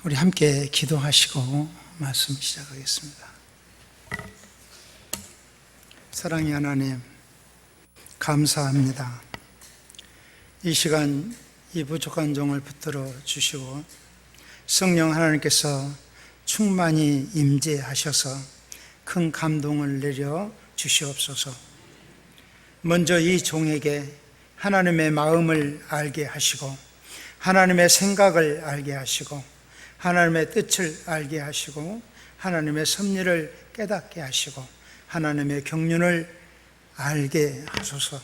우리 함께 기도하시고 말씀 시작하겠습니다. 사랑의 하나님, 감사합니다. 이 시간 이 부족한 종을 붙들어 주시고 성령 하나님께서 충만히 임재하셔서 큰 감동을 내려 주시옵소서. 먼저 이 종에게 하나님의 마음을 알게 하시고 하나님의 생각을 알게 하시고 하나님의 뜻을 알게 하시고 하나님의 섭리를 깨닫게 하시고 하나님의 경륜을 알게 하소서.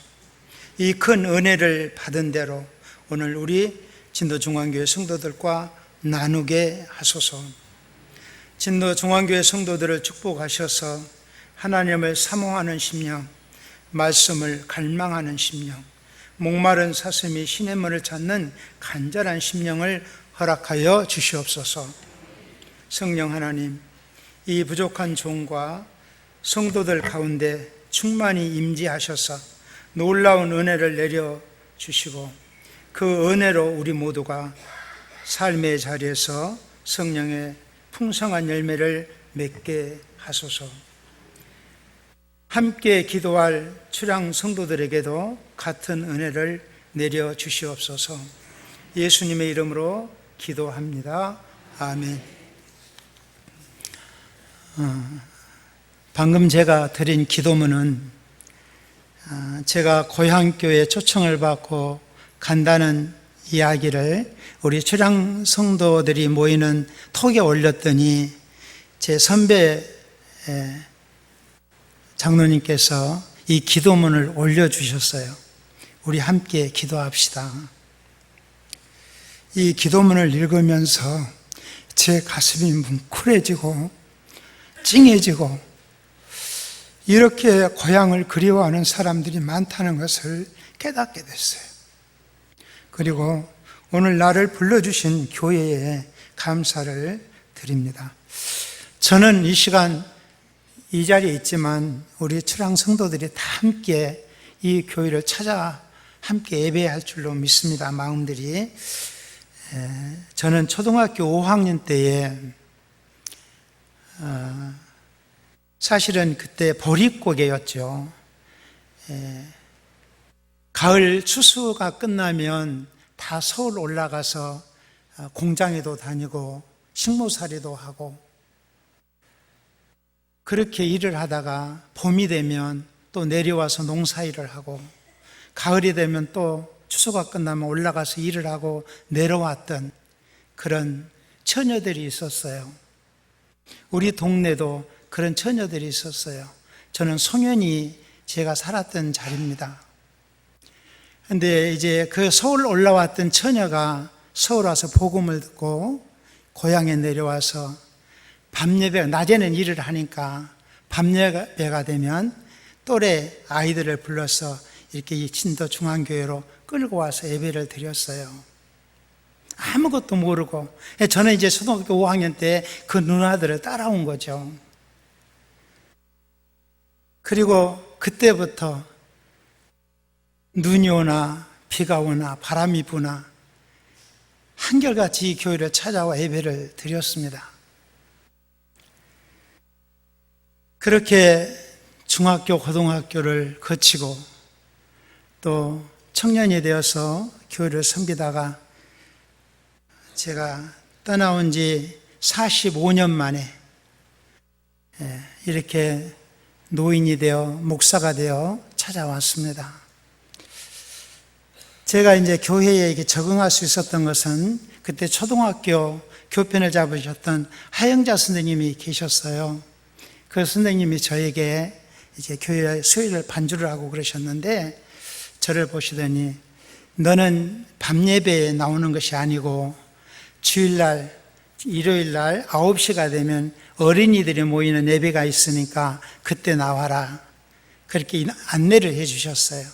이 큰 은혜를 받은 대로 오늘 우리 진도중앙교회 성도들과 나누게 하소서. 진도중앙교회 성도들을 축복하셔서 하나님을 사모하는 심령, 말씀을 갈망하는 심령, 목마른 사슴이 시냇물을 찾는 간절한 심령을 허락하여 주시옵소서. 성령 하나님, 이 부족한 종과 성도들 가운데 충만히 임재하셔서 놀라운 은혜를 내려 주시고 그 은혜로 우리 모두가 삶의 자리에서 성령의 풍성한 열매를 맺게 하소서. 함께 기도할 출향 성도들에게도 같은 은혜를 내려 주시옵소서. 예수님의 이름으로 기도합니다. 아멘. 방금 제가 드린 기도문은 제가 고향교회 초청을 받고 간다는 이야기를 우리 출향 성도들이 모이는 톡에 올렸더니 제 선배 장로님께서 이 기도문을 올려주셨어요. 우리 함께 기도합시다. 이 기도문을 읽으면서 제 가슴이 뭉클해지고 찡해지고 이렇게 고향을 그리워하는 사람들이 많다는 것을 깨닫게 됐어요. 그리고 오늘 나를 불러주신 교회에 감사를 드립니다. 저는 이 시간 이 자리에 있지만 우리 출향 성도들이 다 함께 이 교회를 찾아 함께 예배할 줄로 믿습니다. 마음들이. 저는 초등학교 5학년 때에 사실은 그때 보릿고개였죠. 가을 추수가 끝나면 다 서울 올라가서 공장에도 다니고 식모살이도 하고 그렇게 일을 하다가 봄이 되면 또 내려와서 농사일을 하고 가을이 되면 또 추수가 끝나면 올라가서 일을 하고 내려왔던 그런 처녀들이 있었어요. 우리 동네도 그런 처녀들이 있었어요. 저는 송현이 제가 살았던 자리입니다. 근데 이제 그 서울 올라왔던 처녀가 서울 와서 복음을 듣고 고향에 내려와서 밤예배, 낮에는 일을 하니까 밤예배가 되면 또래 아이들을 불러서 이렇게 이 진도 중앙교회로 끌고 와서 예배를 드렸어요. 아무것도 모르고 저는 이제 초등학교 5학년 때 그 누나들을 따라온 거죠. 그리고 그때부터 눈이 오나 비가 오나 바람이 부나 한결같이 이 교회를 찾아와 예배를 드렸습니다. 그렇게 중학교, 고등학교를 거치고 또 청년이 되어서 교회를 섬기다가 제가 떠나온 지 45년 만에 이렇게 노인이 되어 목사가 되어 찾아왔습니다. 제가 이제 교회에 이렇게 적응할 수 있었던 것은 그때 초등학교 교편을 잡으셨던 하영자 선생님이 계셨어요. 그 선생님이 저에게 이제 교회 수요일을 반주를 하고 그러셨는데 저를 보시더니 너는 밤 예배에 나오는 것이 아니고 주일날, 일요일날 9시가 되면 어린이들이 모이는 예배가 있으니까 그때 나와라. 그렇게 안내를 해 주셨어요.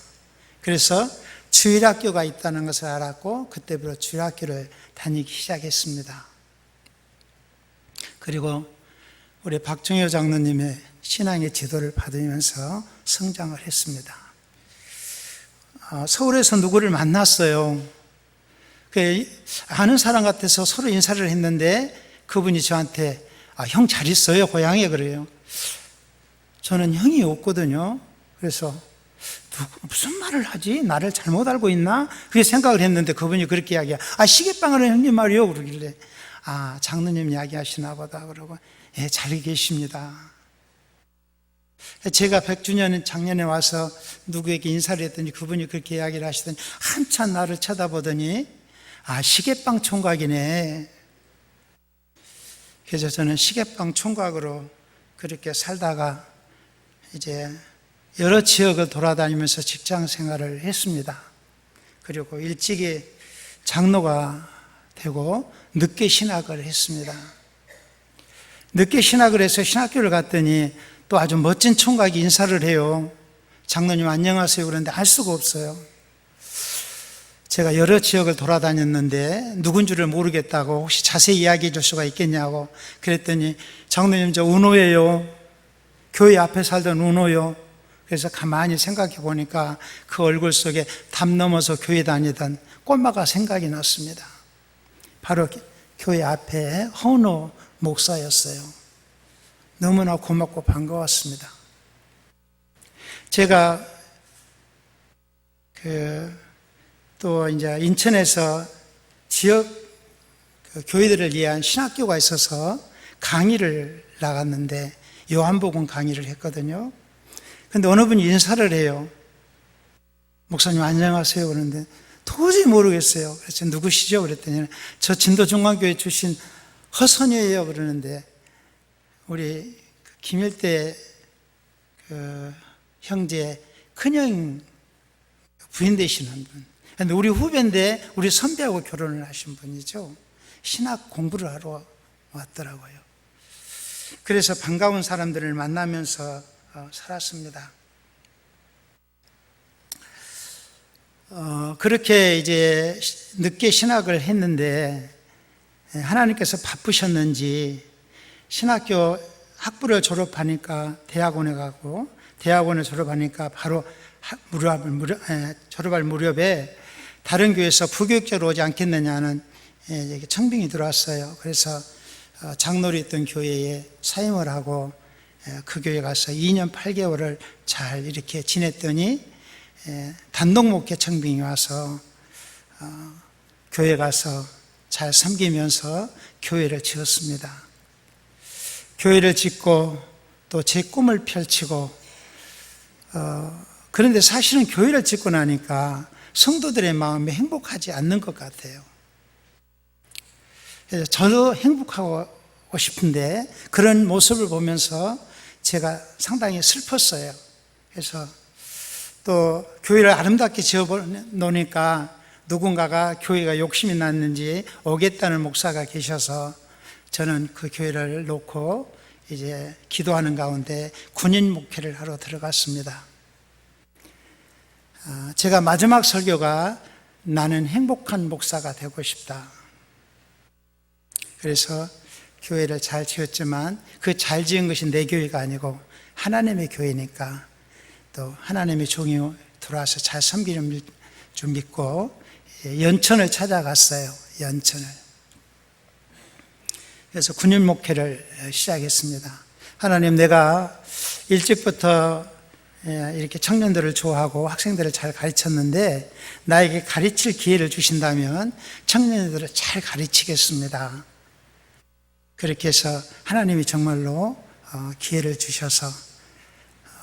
그래서 주일학교가 있다는 것을 알았고 그때부터 주일학교를 다니기 시작했습니다. 그리고 우리 박정효 장로님의 신앙의 지도를 받으면서 성장을 했습니다. 서울에서 누구를 만났어요. 아는 사람 같아서 서로 인사를 했는데 그분이 저한테 형 잘 있어요 고향에 그래요. 저는 형이 없거든요. 그래서 무슨 말을 하지? 나를 잘못 알고 있나? 그렇게 생각을 했는데 그분이 그렇게 이야기해요. 시계방을 형님 말이요 그러길래 장로님 이야기하시나 보다 그러고 예, 잘 계십니다. 제가 100주년 작년에 와서 누구에게 인사를 했더니 그분이 그렇게 이야기를 하시더니 한참 나를 쳐다보더니 시계방 총각이네. 그래서 저는 시계방 총각으로 그렇게 살다가 이제 여러 지역을 돌아다니면서 직장 생활을 했습니다. 그리고 일찍이 장로가 되고 늦게 신학을 했습니다. 늦게 신학을 해서 신학교를 갔더니 또 아주 멋진 총각이 인사를 해요. 장로님 안녕하세요 그런데 알 수가 없어요. 제가 여러 지역을 돌아다녔는데 누군 줄을 모르겠다고 혹시 자세히 이야기해 줄 수가 있겠냐고 그랬더니 장로님 저 은호예요. 교회 앞에 살던 은호요. 그래서 가만히 생각해 보니까 그 얼굴 속에 담 넘어서 교회 다니던 꼬마가 생각이 났습니다. 바로 교회 앞에 허은호 목사였어요. 너무나 고맙고 반가웠습니다. 제가 또 이제 인천에서 지역 교회들을 위한 신학교가 있어서 강의를 나갔는데 요한복음 강의를 했거든요. 근데 어느 분이 인사를 해요. 목사님 안녕하세요 그러는데 도저히 모르겠어요. 그래서 누구시죠? 그랬더니 저 진도중앙교회 출신 허선이에요 그러는데 우리 김일대 형제 큰형 부인 되시는 분. 근데 우리 후배인데 우리 선배하고 결혼을 하신 분이죠. 신학 공부를 하러 왔더라고요. 그래서 반가운 사람들을 만나면서 살았습니다. 그렇게 이제 늦게 신학을 했는데 하나님께서 바쁘셨는지 신학교 학부를 졸업하니까 대학원에 가고 대학원을 졸업하니까 바로 졸업할 무렵에 다른 교회에서 부교육자로 오지 않겠느냐는 청빙이 들어왔어요. 그래서 장로로 있던 교회에 사임을 하고 그 교회 가서 2년 8개월을 잘 이렇게 지냈더니 단독 목회 청빙이 와서 교회 가서 잘 섬기면서 교회를 지었습니다. 교회를 짓고 또 제 꿈을 펼치고 그런데 사실은 교회를 짓고 나니까 성도들의 마음이 행복하지 않는 것 같아요. 그래서 저도 행복하고 싶은데 그런 모습을 보면서 제가 상당히 슬펐어요. 그래서 또 교회를 아름답게 지어 놓으니까 누군가가 교회가 욕심이 났는지 오겠다는 목사가 계셔서 저는 그 교회를 놓고 이제 기도하는 가운데 군인 목회를 하러 들어갔습니다. 제가 마지막 설교가 나는 행복한 목사가 되고 싶다. 그래서 교회를 잘 지었지만 그 잘 지은 것이 내 교회가 아니고 하나님의 교회니까 또 하나님의 종이 들어와서 잘 섬기는 줄 믿고 연천을 찾아갔어요. 연천을. 그래서 군인 목회를 시작했습니다. 하나님, 내가 일찍부터 이렇게 청년들을 좋아하고 학생들을 잘 가르쳤는데 나에게 가르칠 기회를 주신다면 청년들을 잘 가르치겠습니다. 그렇게 해서 하나님이 정말로 기회를 주셔서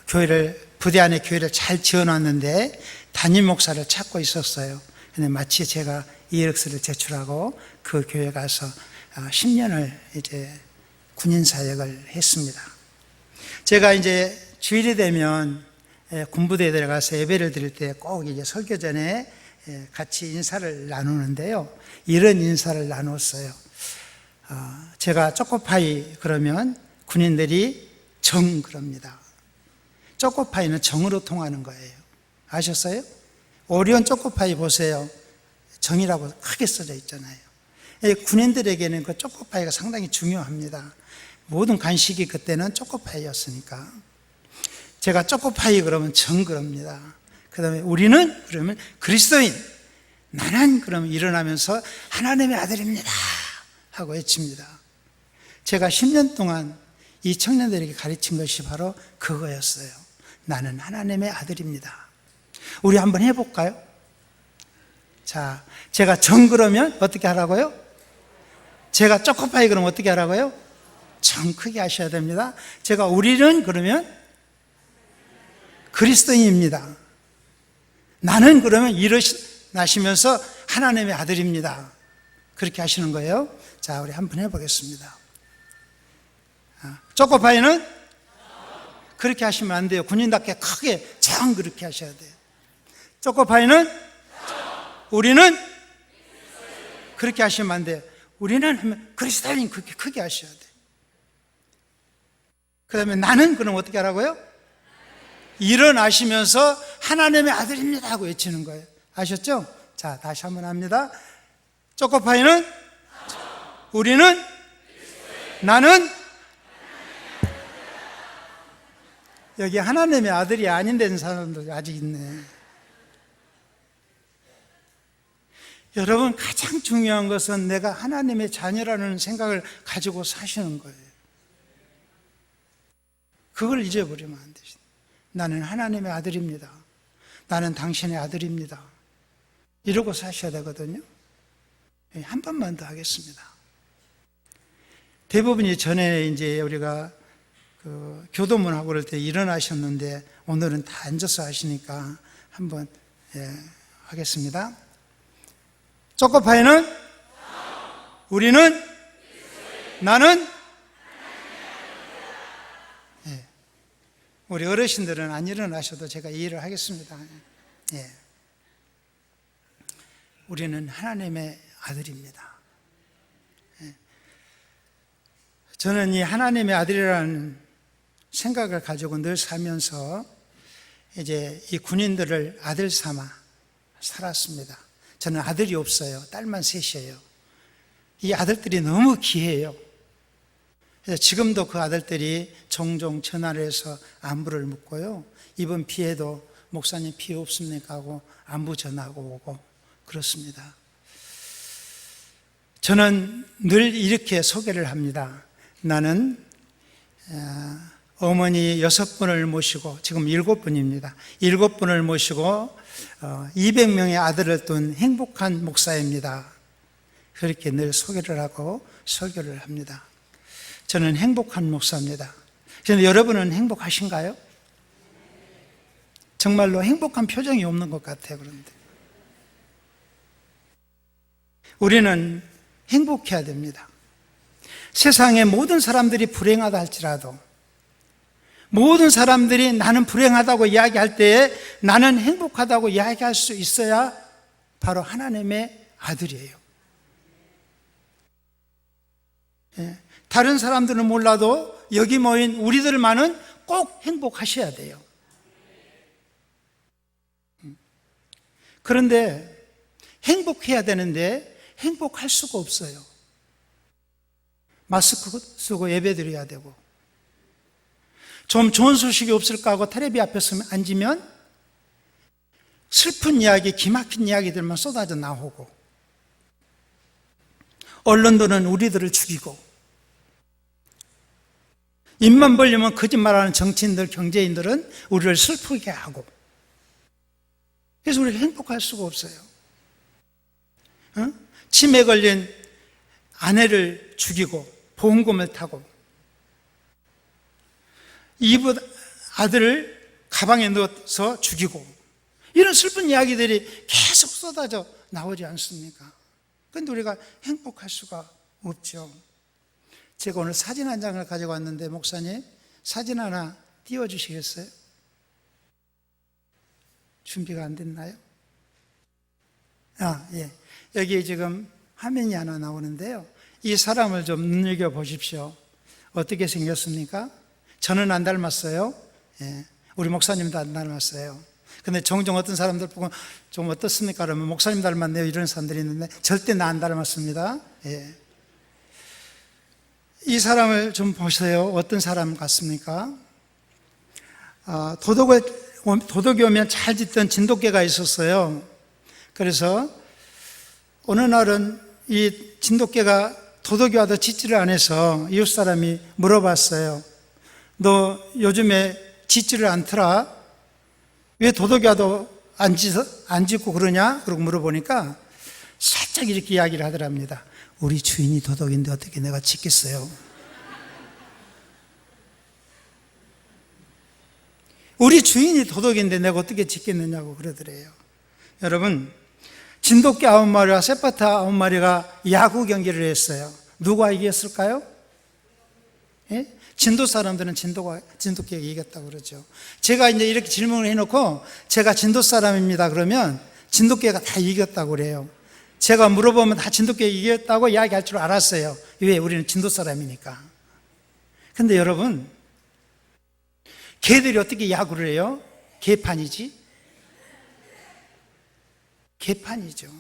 교회를, 부대 안에 교회를 잘 지어놨는데 담임 목사를 찾고 있었어요. 근데 마치 제가 이력서를 제출하고 그 교회 가서 10년을 이제 군인 사역을 했습니다. 제가 이제 주일이 되면 군부대에 들어가서 예배를 드릴 때 꼭 이제 설교 전에 같이 인사를 나누는데요. 이런 인사를 나눴어요. 제가 초코파이 그러면 군인들이 정 그럽니다. 초코파이는 정으로 통하는 거예요. 아셨어요? 오리온 초코파이 보세요. 정이라고 크게 써져 있잖아요. 군인들에게는 그 초코파이가 상당히 중요합니다. 모든 간식이 그때는 초코파이였으니까. 제가 초코파이 그러면 정 그럽니다. 그 다음에 우리는 그러면 그리스도인, 나는 그럼 일어나면서 하나님의 아들입니다 하고 외칩니다. 제가 10년 동안 이 청년들에게 가르친 것이 바로 그거였어요. 나는 하나님의 아들입니다. 우리 한번 해볼까요? 자, 제가 정 그러면 어떻게 하라고요? 제가 초코파이 그러면 어떻게 하라고요? 정 크게 하셔야 됩니다. 제가 우리는 그러면 그리스도인입니다. 나는 그러면 일어나시면서 하나님의 아들입니다. 그렇게 하시는 거예요. 자, 우리 한번 해보겠습니다. 초코파이는 그렇게 하시면 안 돼요. 군인답게 크게 정 그렇게 하셔야 돼요. 초코파이는 우리는 그렇게 하시면 안 돼요. 우리는 하면 그리스도인 그렇게 크게 하셔야 돼요. 그 다음에 나는 그럼 어떻게 하라고요? 일어나시면서 하나님의 아들입니다 하고 외치는 거예요. 아셨죠? 자, 다시 한번 합니다. 초코파이는 우리는 나는 여기 하나님의 아들이 아닌 데는 사람들 아직 있네. 여러분, 가장 중요한 것은 내가 하나님의 자녀라는 생각을 가지고 사시는 거예요. 그걸 잊어버리면 안 되죠. 나는 하나님의 아들입니다. 나는 당신의 아들입니다. 이러고 사셔야 되거든요. 한 번만 더 하겠습니다. 대부분이 전에 이제 우리가 교도문하고 그럴 때 일어나셨는데 오늘은 다 앉아서 하시니까 한번 하겠습니다. 초코파이는 우리는 나는 우리 어르신들은 안 일어나셔도 제가 이해를 하겠습니다. 우리는 하나님의 아들입니다. 저는 이 하나님의 아들이라는 생각을 가지고 늘 살면서 이제 이 군인들을 아들 삼아 살았습니다. 저는 아들이 없어요. 딸만 셋이에요. 이 아들들이 너무 귀해요. 그래서 지금도 그 아들들이 종종 전화를 해서 안부를 묻고요. 이번 비에도 목사님 비 없습니까 하고 안부 전화하고 오고 그렇습니다. 저는 늘 이렇게 소개를 합니다. 나는 어머니 6분을 모시고 지금 7분입니다. 7분을 모시고 200명의 아들을 둔 행복한 목사입니다. 그렇게 늘 소개를 하고 설교를 합니다. 저는 행복한 목사입니다. 그런데 여러분은 행복하신가요? 정말로 행복한 표정이 없는 것 같아요. 그런데 우리는 행복해야 됩니다. 세상의 모든 사람들이 불행하다 할지라도 모든 사람들이 나는 불행하다고 이야기할 때에 나는 행복하다고 이야기할 수 있어야 바로 하나님의 아들이에요. 다른 사람들은 몰라도 여기 모인 우리들만은 꼭 행복하셔야 돼요. 그런데 행복해야 되는데 행복할 수가 없어요. 마스크 쓰고 예배드려야 되고 좀 좋은 소식이 없을까 하고 텔레비 앞에 앉으면 슬픈 이야기, 기막힌 이야기들만 쏟아져 나오고 언론들은 우리들을 죽이고 입만 벌리면 거짓말하는 정치인들, 경제인들은 우리를 슬프게 하고 그래서 우리가 행복할 수가 없어요. 치매 걸린 아내를 죽이고 보험금을 타고 이브 아들을 가방에 넣어서 죽이고 이런 슬픈 이야기들이 계속 쏟아져 나오지 않습니까? 그런데 우리가 행복할 수가 없죠. 제가 오늘 사진 한 장을 가지고 왔는데 목사님 사진 하나 띄워주시겠어요? 준비가 안 됐나요? 예. 여기 지금 화면이 하나 나오는데요. 이 사람을 좀 눈여겨보십시오. 어떻게 생겼습니까? 저는 안 닮았어요. 우리 목사님도 안 닮았어요. 근데 종종 어떤 사람들 보고 좀 어떻습니까? 그러면 목사님 닮았네요. 이런 사람들이 있는데 절대 나 안 닮았습니다. 이 사람을 좀 보세요. 어떤 사람 같습니까? 도덕이 오면 잘 짓던 진돗개가 있었어요. 그래서 어느 날은 이 진돗개가 도둑이 와도 짖지를 안 해서 이웃 사람이 물어봤어요. 너 요즘에 짖지를 않더라? 왜 도둑이 와도 안 짖고 그러냐? 그러고 물어보니까 살짝 이렇게 이야기를 하더랍니다. 우리 주인이 도둑인데 어떻게 내가 짖겠어요? 우리 주인이 도둑인데 내가 어떻게 짖겠느냐고 그러더래요. 여러분, 진돗개 9마리와 셋바타 9마리가 야구 경기를 했어요. 누가 이겼을까요? 예? 진도 사람들은 진돗개가 이겼다고 그러죠. 제가 이제 이렇게 질문을 해놓고 제가 진도 사람입니다 그러면 진돗개가 다 이겼다고 그래요. 제가 물어보면 다 진돗개가 이겼다고 이야기할 줄 알았어요. 왜? 우리는 진도 사람이니까. 근데 여러분, 개들이 어떻게 야구를 해요? 개판이지? 개판이죠.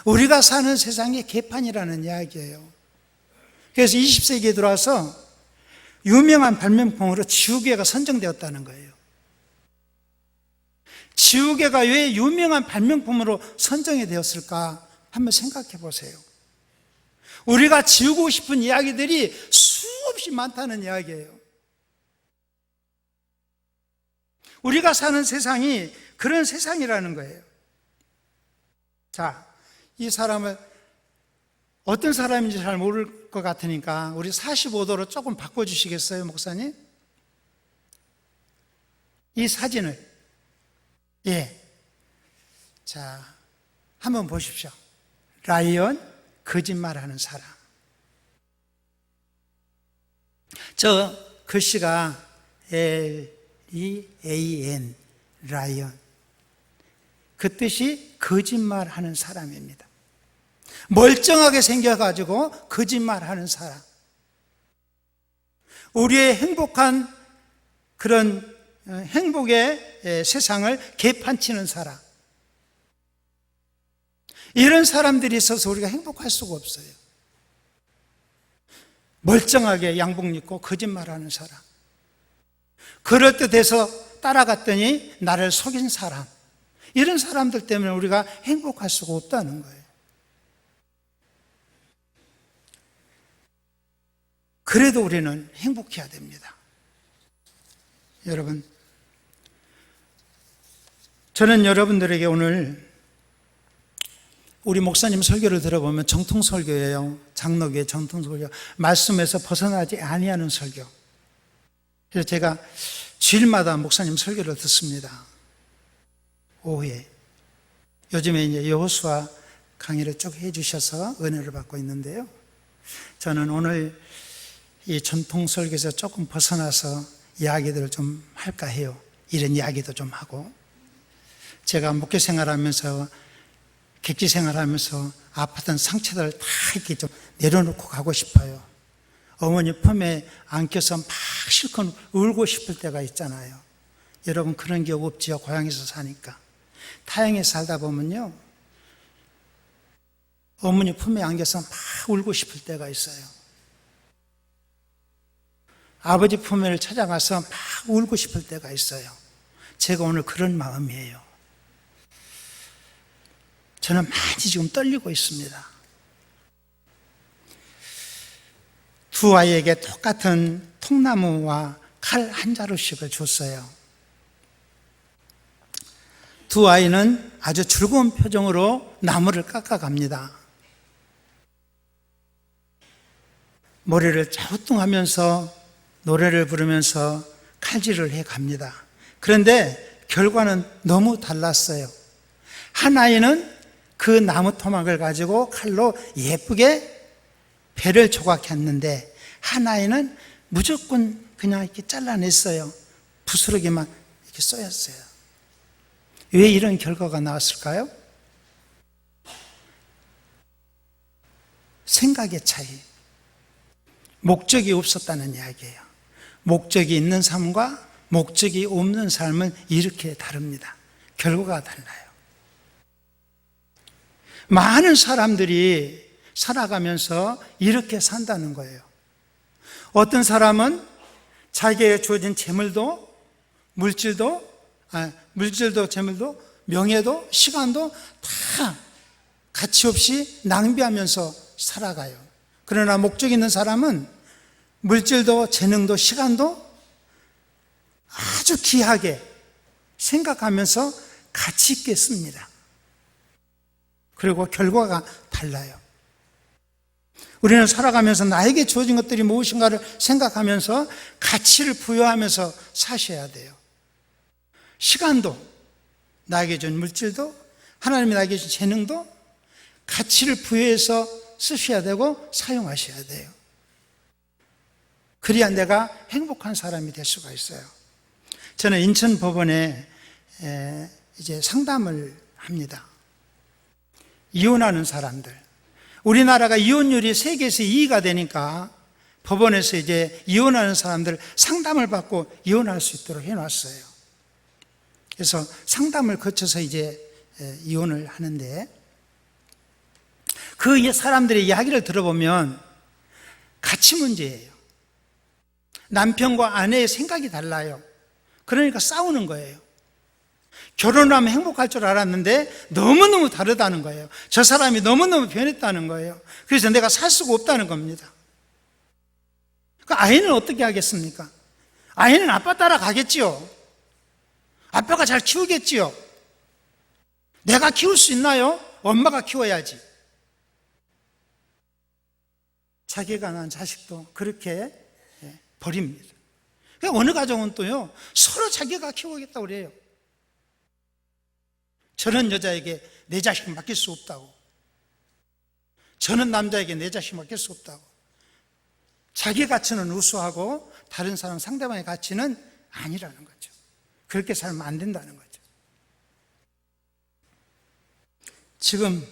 우리가 사는 세상이 개판이라는 이야기예요. 그래서 20세기에 들어와서 유명한 발명품으로 지우개가 선정되었다는 거예요. 지우개가 왜 유명한 발명품으로 선정이 되었을까? 한번 생각해 보세요. 우리가 지우고 싶은 이야기들이 수없이 많다는 이야기예요. 우리가 사는 세상이 그런 세상이라는 거예요. 자, 이 사람을 어떤 사람인지 잘 모를 것 같으니까 우리 45도로 조금 바꿔주시겠어요, 목사님? 이 사진을. 예. 자, 한번 보십시오. 라이언, 거짓말하는 사람. 저 글씨가 L-E-A-N, 라이언. 그 뜻이 거짓말하는 사람입니다. 멀쩡하게 생겨가지고 거짓말하는 사람. 우리의 행복한 그런 행복의 세상을 개판치는 사람. 이런 사람들이 있어서 우리가 행복할 수가 없어요. 멀쩡하게 양복 입고 거짓말하는 사람. 그럴듯해서 따라갔더니 나를 속인 사람. 이런 사람들 때문에 우리가 행복할 수가 없다는 거예요. 그래도 우리는 행복해야 됩니다. 여러분, 저는 여러분들에게 오늘 우리 목사님 설교를 들어보면 정통 설교예요. 장로교의 정통 설교. 말씀에서 벗어나지 아니하는 설교. 그래서 제가 주일마다 목사님 설교를 듣습니다. 오후에. 요즘에 이제 여호수아 강의를 쭉 해주셔서 은혜를 받고 있는데요. 저는 오늘 이 전통 설교에서 조금 벗어나서 이야기들을 좀 할까 해요. 이런 이야기도 좀 하고. 제가 목회 생활하면서, 객지 생활하면서 아팠던 상처들을 다 이렇게 좀 내려놓고 가고 싶어요. 어머니 품에 안겨서 막 실컷 울고 싶을 때가 있잖아요. 여러분 그런 게 없지요. 고향에서 사니까. 타향에 살다 보면요, 어머니 품에 안겨서 막 울고 싶을 때가 있어요. 아버지 품을 찾아가서 막 울고 싶을 때가 있어요. 제가 오늘 그런 마음이에요. 저는 많이 지금 떨리고 있습니다. 두 아이에게 똑같은 통나무와 칼 한 자루씩을 줬어요. 두 아이는 아주 즐거운 표정으로 나무를 깎아갑니다. 머리를 갸우뚱하면서 노래를 부르면서 칼질을 해갑니다. 그런데 결과는 너무 달랐어요. 한 아이는 그 나무 토막을 가지고 칼로 예쁘게 배를 조각했는데 한 아이는 무조건 그냥 이렇게 잘라냈어요. 부스러기만 이렇게 쏘였어요. 왜 이런 결과가 나왔을까요? 생각의 차이. 목적이 없었다는 이야기예요. 목적이 있는 삶과 목적이 없는 삶은 이렇게 다릅니다. 결과가 달라요. 많은 사람들이 살아가면서 이렇게 산다는 거예요. 어떤 사람은 자기에게 주어진 재물도, 물질도, 재물도, 명예도, 시간도 다 가치 없이 낭비하면서 살아가요. 그러나 목적 있는 사람은 물질도 재능도 시간도 아주 귀하게 생각하면서 가치 있게 씁니다. 그리고 결과가 달라요. 우리는 살아가면서 나에게 주어진 것들이 무엇인가를 생각하면서 가치를 부여하면서 사셔야 돼요. 시간도, 나에게 준 물질도, 하나님이 나에게 준 재능도 가치를 부여해서 쓰셔야 되고 사용하셔야 돼요. 그래야 내가 행복한 사람이 될 수가 있어요. 저는 인천 법원에 이제 상담을 합니다. 이혼하는 사람들. 우리나라가 이혼율이 세계에서 2위가 되니까 법원에서 이제 이혼하는 사람들 상담을 받고 이혼할 수 있도록 해놨어요. 그래서 상담을 거쳐서 이제 이혼을 하는데 그 사람들의 이야기를 들어보면 가치 문제예요. 남편과 아내의 생각이 달라요. 그러니까 싸우는 거예요. 결혼하면 행복할 줄 알았는데 너무너무 다르다는 거예요. 저 사람이 너무너무 변했다는 거예요. 그래서 내가 살 수가 없다는 겁니다. 그 아이는 어떻게 하겠습니까? 아이는 아빠 따라가겠지요. 아빠가 잘 키우겠지요. 내가 키울 수 있나요? 엄마가 키워야지. 자기가 낳은 자식도 그렇게 버립니다. 어느 가정은 또요, 서로 자기가 키우겠다고 그래요. 저는 여자에게 내 자식 맡길 수 없다고. 저는 남자에게 내 자식 맡길 수 없다고. 자기 가치는 우수하고 다른 사람 상대방의 가치는 아니라는 거죠. 그렇게 살면 안 된다는 거죠. 지금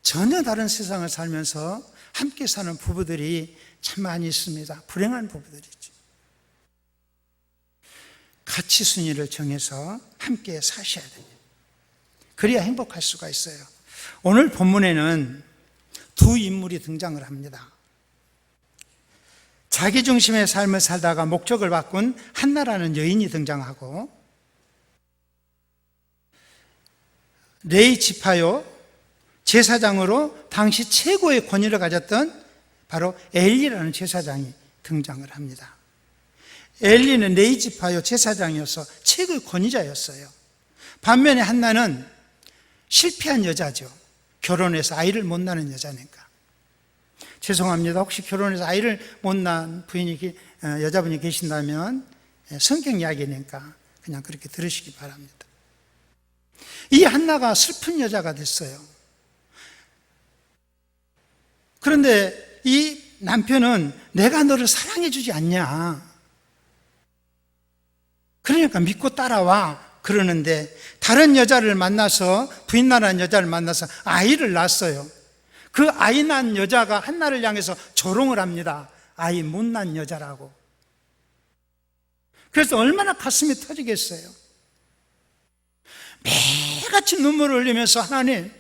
전혀 다른 세상을 살면서 함께 사는 부부들이 참 많이 있습니다. 불행한 부부들이죠. 가치 순위를 정해서 함께 사셔야 됩니다. 그래야 행복할 수가 있어요. 오늘 본문에는 두 인물이 등장을 합니다. 자기중심의 삶을 살다가 목적을 바꾼 한나라는 여인이 등장하고 레위 지파요 제사장으로 당시 최고의 권위를 가졌던 바로 엘리라는 제사장이 등장을 합니다. 엘리는 레위 지파요 제사장이어서 최고의 권위자였어요. 반면에 한나는 실패한 여자죠. 결혼해서 아이를 못 낳는 여자니까. 죄송합니다. 혹시 결혼해서 아이를 못 낳은 여자분이 계신다면 성경 이야기니까 그냥 그렇게 들으시기 바랍니다. 이 한나가 슬픈 여자가 됐어요. 그런데 이 남편은 내가 너를 사랑해 주지 않냐. 그러니까 믿고 따라와. 그러는데 다른 여자를 만나서 부인나라는 여자를 만나서 아이를 낳았어요. 그 아이 낳은 여자가 한나를 향해서 조롱을 합니다. 아이 못 낳은 여자라고. 그래서 얼마나 가슴이 터지겠어요. 매일같이 눈물을 흘리면서 하나님,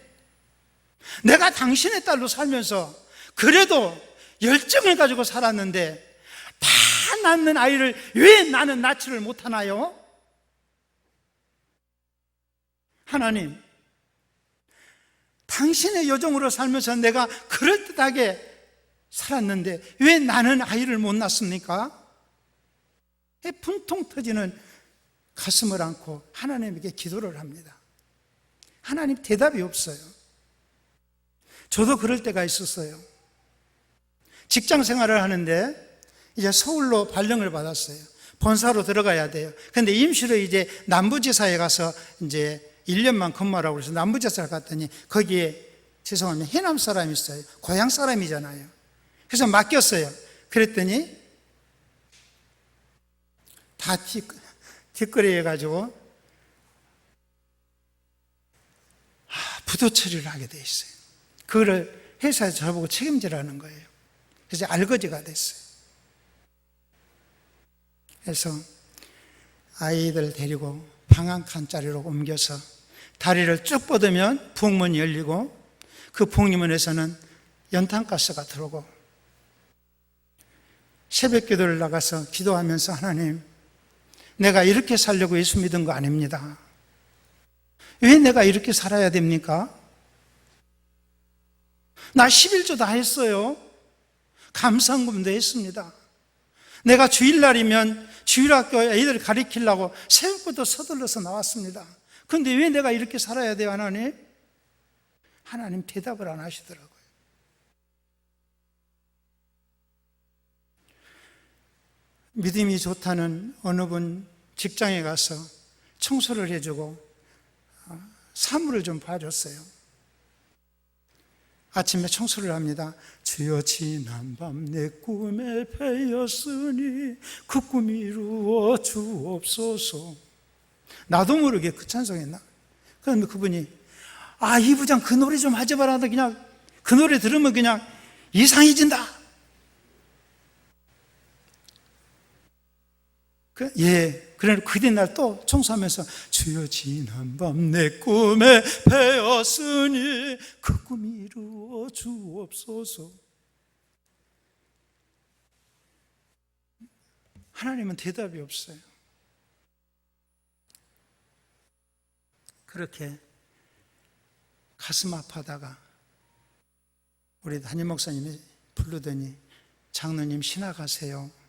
내가 당신의 딸로 살면서 그래도 열정을 가지고 살았는데 다 낳는 아이를 왜 나는 낳지를 못하나요? 하나님, 당신의 여종으로 살면서 내가 그럴듯하게 살았는데 왜 나는 아이를 못 낳습니까? 분통 터지는 가슴을 안고 하나님에게 기도를 합니다. 하나님 대답이 없어요. 저도 그럴 때가 있었어요. 직장 생활을 하는데 이제 서울로 발령을 받았어요. 본사로 들어가야 돼요. 근데 임시로 이제 남부지사에 가서 이제 1년만 근무하라고 해서 남부지사를 갔더니 거기에 죄송합니다. 해남 사람이 있어요. 고향 사람이잖아요. 그래서 맡겼어요. 그랬더니 다 뒷거리 해가지고 부도 처리를 하게 돼 있어요. 그거를 회사에서 저보고 책임지라는 거예요. 그래서 알거지가 됐어요. 그래서 아이들 데리고 방 한 칸짜리로 옮겨서 다리를 쭉 뻗으면 부엌문이 열리고 그 부엌문에서는 연탄가스가 들어오고 새벽 기도를 나가서 기도하면서 하나님, 내가 이렇게 살려고 예수 믿은 거 아닙니다. 왜 내가 이렇게 살아야 됩니까? 나 11조 다 했어요. 감사헌금도 했습니다. 내가 주일날이면 주일학교 애들 가르치려고 새벽부터 서둘러서 나왔습니다. 그런데 왜 내가 이렇게 살아야 돼요, 하나님? 하나님 대답을 안 하시더라고요. 믿음이 좋다는 어느 분 직장에 가서 청소를 해주고 사물을 좀 봐줬어요. 아침에 청소를 합니다. 주여 지난밤 내 꿈에 배였으니 그 꿈이 이루어 주옵소서. 나도 모르게 그 찬송했나? 그런데 그분이 이 부장 그 노래 좀 하지 마라. 그냥 그 노래 들으면 그냥 이상해진다. 그래 그 뒤날 또 청소하면서 주여 지난밤 내 꿈에 배었으니 그 꿈이 이루어 주옵소서. 하나님은 대답이 없어요. 그렇게 가슴 아파하다가 우리 담임 목사님이 부르더니 장로님 신학하세요.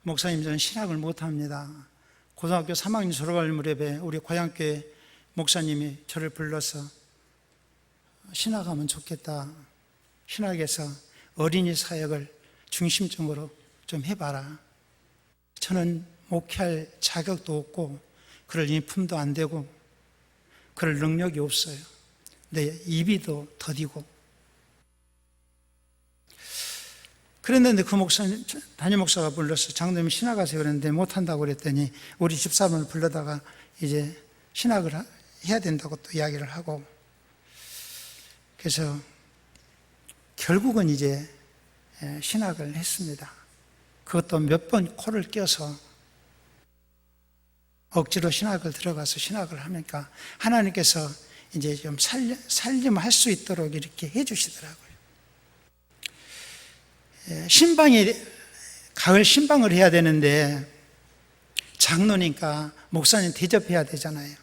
목사님, 저는 신학을 못합니다. 고등학교 3학년 졸업할 무렵에 우리 고향교회 목사님이 저를 불러서 신학하면 좋겠다. 신학에서 어린이 사역을 중심적으로 좀 해봐라. 저는 목회할 자격도 없고 그럴 인품도 안 되고 그럴 능력이 없어요. 내 입이도 더디고. 그랬는데 그 목사님, 담임 목사가 불러서 장로님 신학하세요 그랬는데 못한다고 그랬더니 우리 집사람을 불러다가 이제 신학을 해야 된다고 또 이야기를 하고, 그래서 결국은 이제 신학을 했습니다. 그것도 몇 번 코를 껴서 억지로 신학을 들어가서 신학을 하니까 하나님께서 이제 좀 살림할 수 있도록 이렇게 해주시더라고요. 가을 신방을 해야 되는데 장로니까 목사님 대접해야 되잖아요.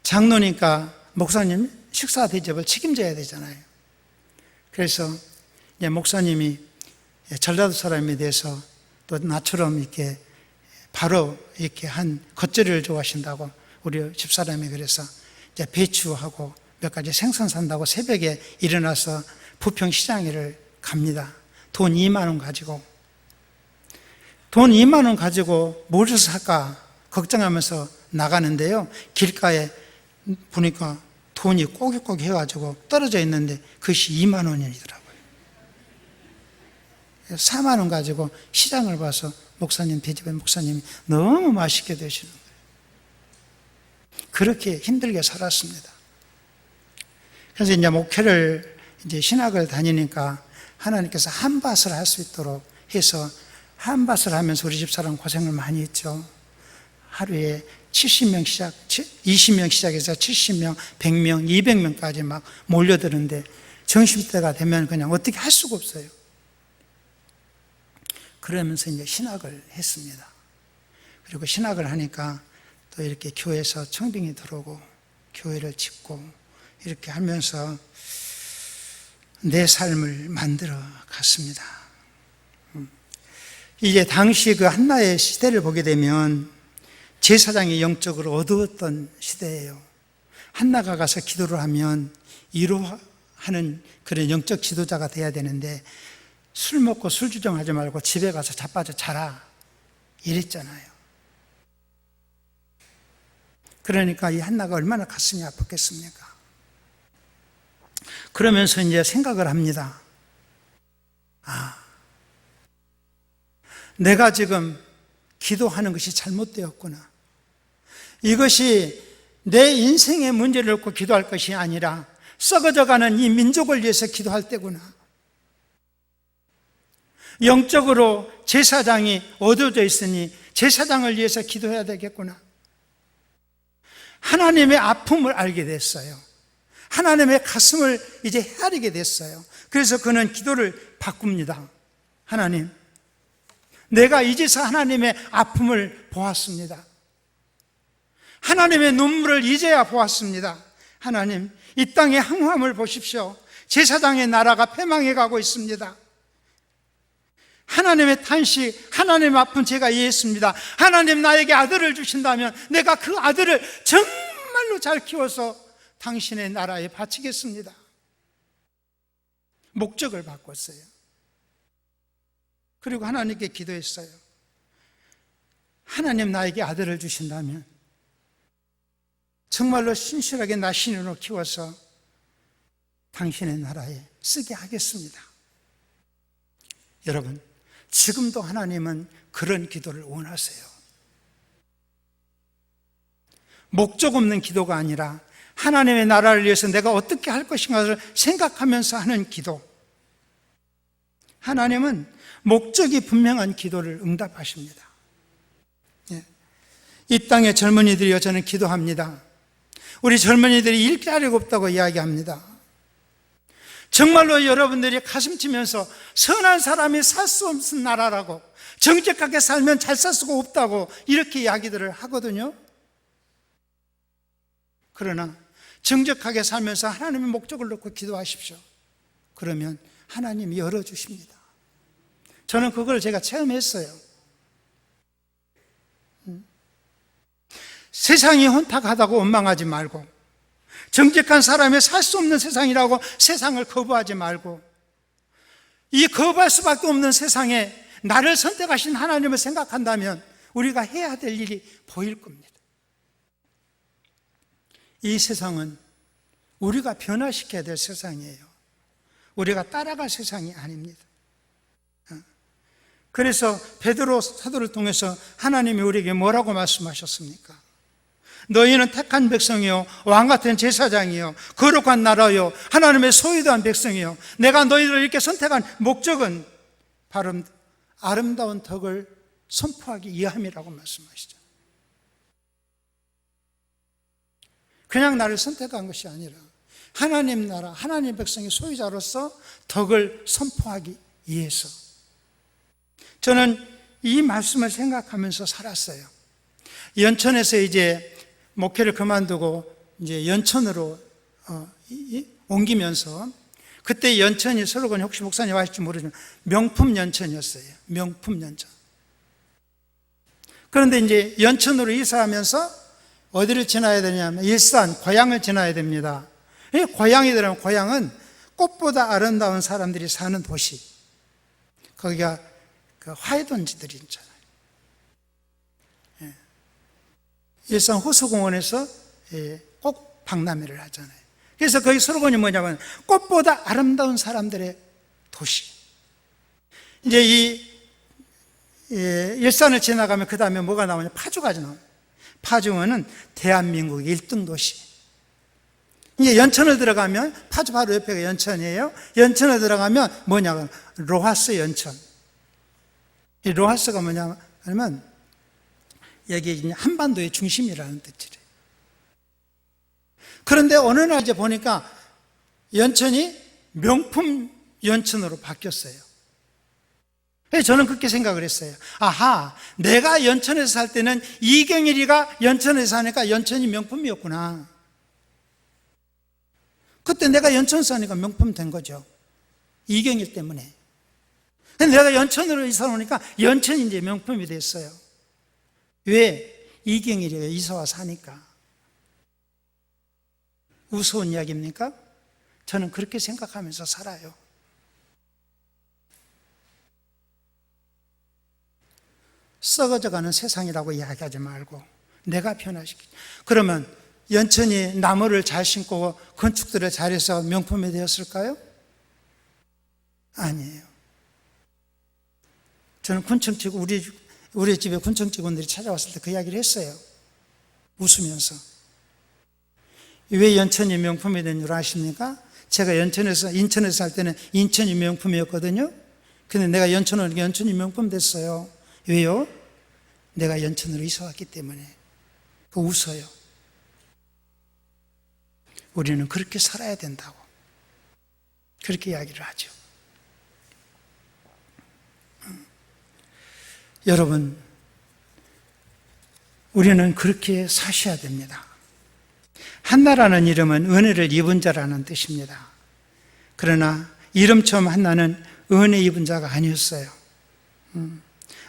장로니까 목사님 식사 대접을 책임져야 되잖아요. 그래서 이제 목사님이 전라도 사람에 대해서 또 나처럼 이렇게 바로 이렇게 한 겉절이를 좋아하신다고 우리 집사람이 그래서 이제 배추하고 몇 가지 생선 산다고 새벽에 일어나서 부평시장에를 갑니다. 돈 2만 원 가지고. 돈 2만 원 가지고 무엇을 살까 걱정하면서 나가는데요. 길가에 보니까 돈이 꼬깃꼬깃 해가지고 떨어져 있는데 그것이 2만 원이더라고요. 4만 원 가지고 시장을 봐서 목사님 대접에 목사님이 너무 맛있게 드시는 거예요. 그렇게 힘들게 살았습니다. 그래서 이제 목회를 이제 신학을 다니니까 하나님께서 한밭을 할 수 있도록 해서 한밭을 하면서 우리 집사람 고생을 많이 했죠. 하루에 70명 20명 시작해서 70명, 100명, 200명까지 막 몰려드는데 점심때가 되면 그냥 어떻게 할 수가 없어요. 그러면서 이제 신학을 했습니다. 그리고 신학을 하니까 또 이렇게 교회에서 청빙이 들어오고 교회를 짓고 이렇게 하면서 내 삶을 만들어 갔습니다. 이제 당시 그 한나의 시대를 보게 되면 제사장이 영적으로 어두웠던 시대예요. 한나가 가서 기도를 하면 위로하는 그런 영적 지도자가 돼야 되는데 술 먹고 술 주정하지 말고 집에 가서 자빠져 자라 이랬잖아요. 그러니까 이 한나가 얼마나 가슴이 아팠겠습니까? 그러면서 이제 생각을 합니다. 내가 지금 기도하는 것이 잘못되었구나. 이것이 내 인생의 문제를 놓고 기도할 것이 아니라 썩어져가는 이 민족을 위해서 기도할 때구나. 영적으로 제사장이 어두워져 있으니 제사장을 위해서 기도해야 되겠구나. 하나님의 아픔을 알게 됐어요. 하나님의 가슴을 이제 헤아리게 됐어요. 그래서 그는 기도를 바꿉니다. 하나님, 내가 이제서 하나님의 아픔을 보았습니다. 하나님의 눈물을 이제야 보았습니다. 하나님, 이 땅의 항암을 보십시오. 제사장의 나라가 패망해 가고 있습니다. 하나님의 탄식, 하나님 아픈 제가 이해했습니다. 하나님 나에게 아들을 주신다면 내가 그 아들을 정말로 잘 키워서 당신의 나라에 바치겠습니다. 목적을 바꿨어요. 그리고 하나님께 기도했어요. 하나님 나에게 아들을 주신다면 정말로 신실하게 나 신으로 키워서 당신의 나라에 쓰게 하겠습니다. 여러분, 지금도 하나님은 그런 기도를 원하세요. 목적 없는 기도가 아니라 하나님의 나라를 위해서 내가 어떻게 할 것인가를 생각하면서 하는 기도. 하나님은 목적이 분명한 기도를 응답하십니다. 이 땅의 젊은이들이여, 저는 기도합니다. 우리 젊은이들이 일자리가 없다고 이야기합니다. 정말로 여러분들이 가슴 치면서 선한 사람이 살 수 없는 나라라고, 정직하게 살면 잘 살 수가 없다고 이렇게 이야기들을 하거든요. 그러나 정직하게 살면서 하나님의 목적을 놓고 기도하십시오. 그러면 하나님이 열어주십니다. 저는 그걸 제가 체험했어요. 세상이 혼탁하다고 원망하지 말고, 정직한 사람이 살 수 없는 세상이라고 세상을 거부하지 말고, 이 거부할 수밖에 없는 세상에 나를 선택하신 하나님을 생각한다면 우리가 해야 될 일이 보일 겁니다. 이 세상은 우리가 변화시켜야 될 세상이에요. 우리가 따라갈 세상이 아닙니다. 그래서 베드로 사도를 통해서 하나님이 우리에게 뭐라고 말씀하셨습니까? 너희는 택한 백성이요, 왕같은 제사장이요, 거룩한 나라요, 하나님의 소유도한 백성이요, 내가 너희를 이렇게 선택한 목적은 바로 아름다운 덕을 선포하기 위함이라고 말씀하시죠. 그냥 나를 선택한 것이 아니라 하나님 나라, 하나님 백성의 소유자로서 덕을 선포하기 위해서. 저는 이 말씀을 생각하면서 살았어요. 연천에서 이제 목회를 그만두고 이제 연천으로 옮기면서, 그때 연천이 슬로건이 혹시 목사님 아실지 모르지만 명품 연천이었어요. 명품 연천. 그런데 이제 연천으로 이사하면서 어디를 지나야 되냐면 일산, 고향을 지나야 됩니다. 고향이더라면 고향은 꽃보다 아름다운 사람들이 사는 도시. 거기가 그 화훼돈지들이 있잖아요. 일산 호수공원에서 꼭 박람회를 하잖아요. 그래서 거기 슬로건이 뭐냐면 꽃보다 아름다운 사람들의 도시. 이제 이 일산을 지나가면 그 다음에 뭐가 나오냐, 파주가 나와요. 파주는 대한민국 1등 도시. 이제 연천을 들어가면, 파주 바로 옆에가 연천이에요. 연천을 들어가면 뭐냐면 로하스 연천. 이 로하스가 뭐냐면 여기 한반도의 중심이라는 뜻이래요. 그런데 어느 날 이제 보니까 연천이 명품 연천으로 바뀌었어요. 그래서 저는 그렇게 생각을 했어요. 아하, 내가 연천에서 살 때는 이경일이가 연천에서 사니까 연천이 명품이었구나. 그때 내가 연천에서 사니까 명품 된 거죠. 이경일 때문에. 근데 내가 연천으로 이사 오니까 연천이 이제 명품이 됐어요. 왜? 이경일이가 이사와 사니까. 우스운 이야기입니까? 저는 그렇게 생각하면서 살아요. 썩어져가는 세상이라고 이야기하지 말고 내가 변화시키. 그러면 연천이 나무를 잘 심고 건축들을 잘해서 명품이 되었을까요? 아니에요. 저는 군청직원, 우리 집에 군청 직원들이 찾아왔을 때 그 이야기를 했어요. 웃으면서. 왜 연천이 명품이 된 줄 아십니까? 제가 인천에서 살 때는 인천이 명품이었거든요. 근데 내가 연천으로 연천이 명품 됐어요. 왜요? 내가 연천으로 이사 왔기 때문에. 웃어요. 우리는 그렇게 살아야 된다고. 그렇게 이야기를 하죠. 여러분, 우리는 그렇게 사셔야 됩니다. 한나라는 이름은 은혜를 입은 자라는 뜻입니다. 그러나 이름처럼 한나는 은혜 입은 자가 아니었어요.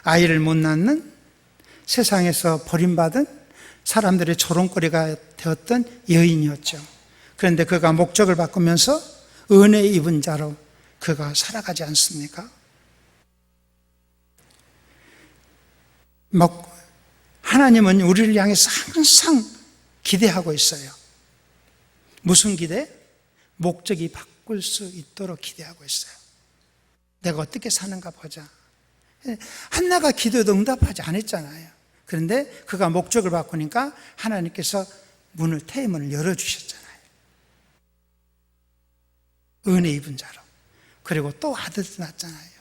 아이를 못 낳는, 세상에서 버림받은 사람들의 조롱거리가 되었던 여인이었죠. 그런데 그가 목적을 바꾸면서 은혜 입은 자로 그가 살아가지 않습니까? 하나님은 우리를 향해서 항상 기대하고 있어요. 무슨 기대? 목적이 바꿀 수 있도록 기대하고 있어요. 내가 어떻게 사는가 보자. 한나가 기도에도 응답하지 않았잖아요. 그런데 그가 목적을 바꾸니까 하나님께서 태문을 열어주셨잖아요. 은혜 입은 자로. 그리고 또 아들도 낳았잖아요.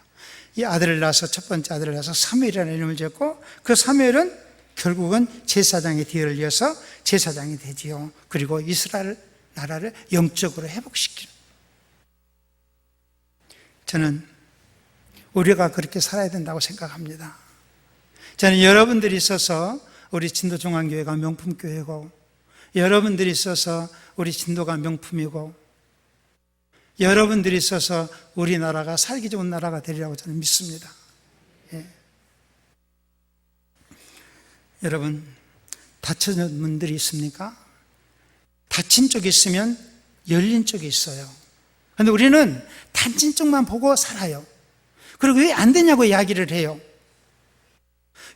이 아들을 낳아서, 첫 번째 아들을 낳아서 사무엘이라는 이름을 지었고, 그 사무엘은 결국은 제사장의 뒤를 이어서 제사장이 되지요. 그리고 이스라엘 나라를 영적으로 회복시키는. 저는 우리가 그렇게 살아야 된다고 생각합니다. 저는 여러분들이 있어서 우리 진도중앙교회가 명품교회고, 여러분들이 있어서 우리 진도가 명품이고, 여러분들이 있어서 우리나라가 살기 좋은 나라가 되리라고 저는 믿습니다. 예. 여러분, 다쳐진 분들이 있습니까? 닫힌 쪽이 있으면 열린 쪽이 있어요. 그런데 우리는 닫힌 쪽만 보고 살아요. 그리고 왜 안 되냐고 이야기를 해요.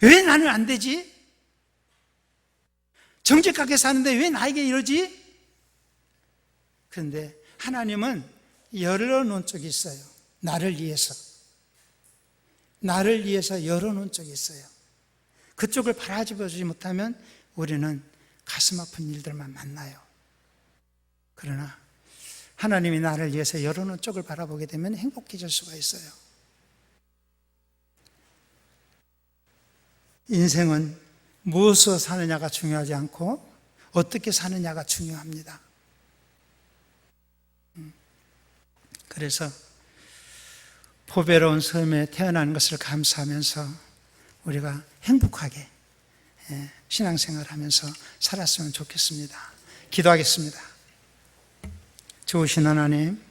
왜 나는 안 되지? 정직하게 사는데 왜 나에게 이러지? 그런데 하나님은 열어놓은 쪽이 있어요. 나를 위해서. 나를 위해서 열어놓은 쪽이 있어요. 그쪽을 바라보지 못하면 우리는 가슴 아픈 일들만 만나요. 그러나 하나님이 나를 위해서 열어놓은 쪽을 바라보게 되면 행복해질 수가 있어요. 인생은 무엇으로 사느냐가 중요하지 않고 어떻게 사느냐가 중요합니다. 그래서 보배로운 삶에 태어난 것을 감사하면서 우리가 행복하게 신앙생활하면서 살았으면 좋겠습니다. 기도하겠습니다. 좋으신 하나님,